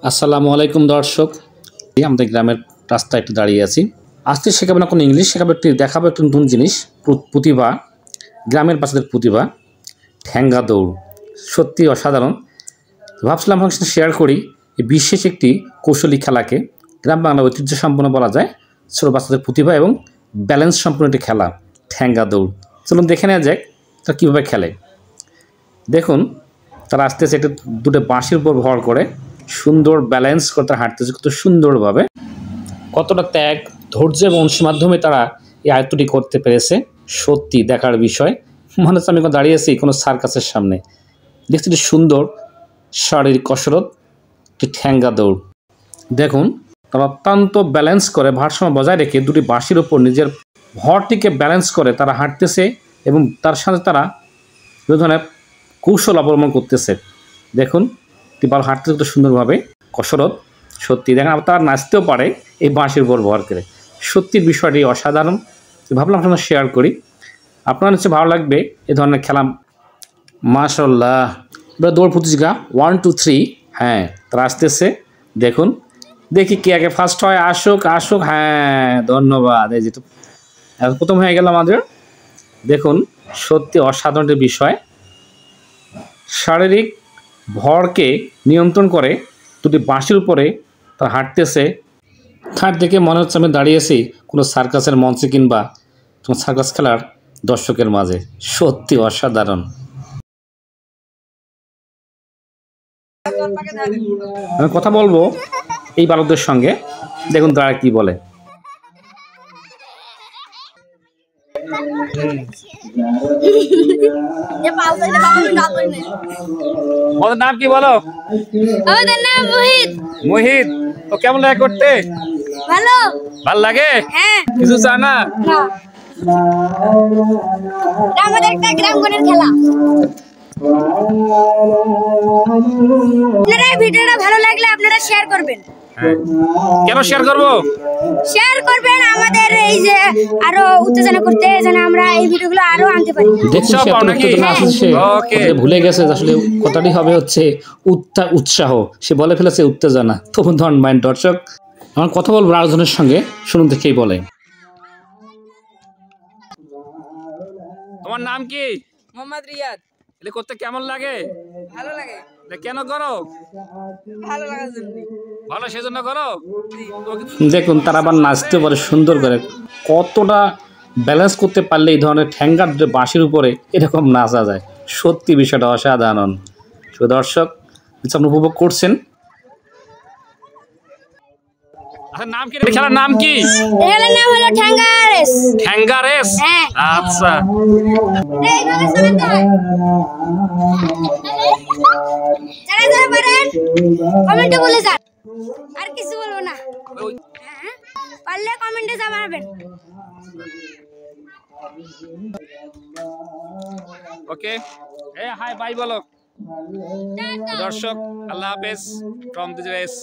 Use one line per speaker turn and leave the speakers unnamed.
আসসালামু আলাইকুম দর্শক, আমাদের গ্রামের রাস্তায় একটু দাঁড়িয়ে আছি। আজকে শেখাবো না কোনো ইংলিশ, শেখাবো দেখাবো একটু নতুন জিনিস, প্রতিভা, গ্রামের বাচ্চাদের প্রতিভা, ঠ্যাঙ্গা দৌড়। সত্যি অসাধারণ। ভাবছিলাম আপনার সাথে শেয়ার করি এই বিশেষ একটি কৌশলী খেলাকে। গ্রাম বাংলা ঐতিহ্য সম্পন্ন বলা যায় ছোটো বাচ্চাদের প্রতিভা এবং ব্যালেন্স সম্পন্ন একটি খেলা, ঠ্যাঙ্গা দৌড়। চলুন দেখে নেওয়া যাক তারা কীভাবে খেলে। দেখুন, তারা আস্তে আস্তে একটু দুটো বাঁশির উপর ভর করে সুন্দর ব্যালেন্স করে তারা হাঁটতেছে কত সুন্দরভাবে। কতটা ত্যাগ, ধৈর্য এবং অনুশীলনের মাধ্যমে তারা এই আয়ত্তটি করতে পেরেছে, সত্যি দেখার বিষয়। মনে হচ্ছে আমি দাঁড়িয়ে আছি কোনো সার্কাসের সামনে। দেখছি একটি সুন্দর শারীরিক কসরত, একটি ঠ্যাঙ্গা দৌড়। দেখুন, তারা অত্যন্ত ব্যালেন্স করে ভারসাম্য বজায় রেখে দুটি বাঁশির ওপর নিজের ভরটিকে ব্যালেন্স করে তারা হাঁটতেছে এবং তার সাথে তারা বিভিন্ন ধরনের কৌশল অবলম্বন করতেছে। দেখুন, ভালো হাঁটতে কত সুন্দরভাবে কসরত। সত্যি দেখেন, আবার তারা নাচতেও পারে এই বাঁশির উপর ভর করে। সত্যি বিষয়টি অসাধারণ। ভাবলাম আপনার শেয়ার করি, আপনার হচ্ছে ভালো লাগবে এ ধরনের খেলা। মাশাআল্লাহ, এবার দৌড় প্রতিযোগিতা 1 2 3। হ্যাঁ, তারা আসতেছে। দেখুন, দেখি কে আগে ফার্স্ট হয়। আসুক আসুক। হ্যাঁ, ধন্যবাদ। এই যেটা প্রথম হয়ে গেল আমাদের। দেখুন, সত্যি অসাধারণ একটি বিষয়। শারীরিক ভরকে নিয়ন্ত্রণ করে দুটি বাঁশির উপরে তারা হাঁটতেছে। হাঁট দেখে মনে হচ্ছে আমি দাঁড়িয়েছি কোনো সার্কাসের মঞ্চে কিংবা তোমার সার্কাস খেলার দর্শকের মাঝে। সত্যি অসাধারণ। আমি কথা বলবো এই বালকদের সঙ্গে, দেখুন তারা কি বলে। ওদের নাম কি বলো?
আমাদের নাম মোহিত।
মোহিত, তো কেমন লাগে করতে?
ভালো।
ভালো লাগে?
হ্যাঁ।
কিছু চা না?
আমাদের একটা গ্রামগণের খেলা। আপনারা ভিডিওটা ভালো লাগলে আপনারা শেয়ার করবেন।
কেন শেয়ার করব?
শেয়ার করবেন আমাদের এই যে আরো উত্তেজনা করতে, যেন আমরা এই ভিডিওগুলো আরো আনতে পারি।
দেখছো উত্তেজনা আসছে, ভুলে গেছে আসলে কথাটি হবে হচ্ছে উৎসাহ। সে বলে ফেলেছে উত্তেজনা। তো ডোন্ট মাইন্ড দর্শক, আমার কথা বলবো আরেকজনের সঙ্গে, শুনুন দেখেই বলে। তোমার নাম কি?
মোহাম্মদ রিয়াদ।
এটা করতে কেমন লাগে?
ভালো লাগে।
কেন করো?
ভালো লাগার জন্য।
ভালো সেজন্য করো। দেখুন, তারা আবার নাচতে পারে সুন্দর করে। কতটা ব্যালেন্স করতে পারলে এই ধরনের ঠ্যাঙ্গার বাঁশির উপরে এরকম নাচা যায়। সত্যি বিষয়টা অসাধারণ। দর্শক, আপনি উপভোগ করছেন। নাম কি? খেলার নাম কি?
খেলার নাম হলো ঠ্যাঙ্গা রেস।
ঠ্যাঙ্গা রেস?
হ্যাঁ।
আচ্ছা,
এইভাবে চালাতে হয়। যারা যারা পারেন কমেন্টে বলে যান। আর কিছু বলবো না। হ্যাঁ, পারলে কমেন্টে জানাবেন।
ওকে, হাই বাই বলো দর্শক। আল্লাহ হাফেজ ফ্রম দিস রেস।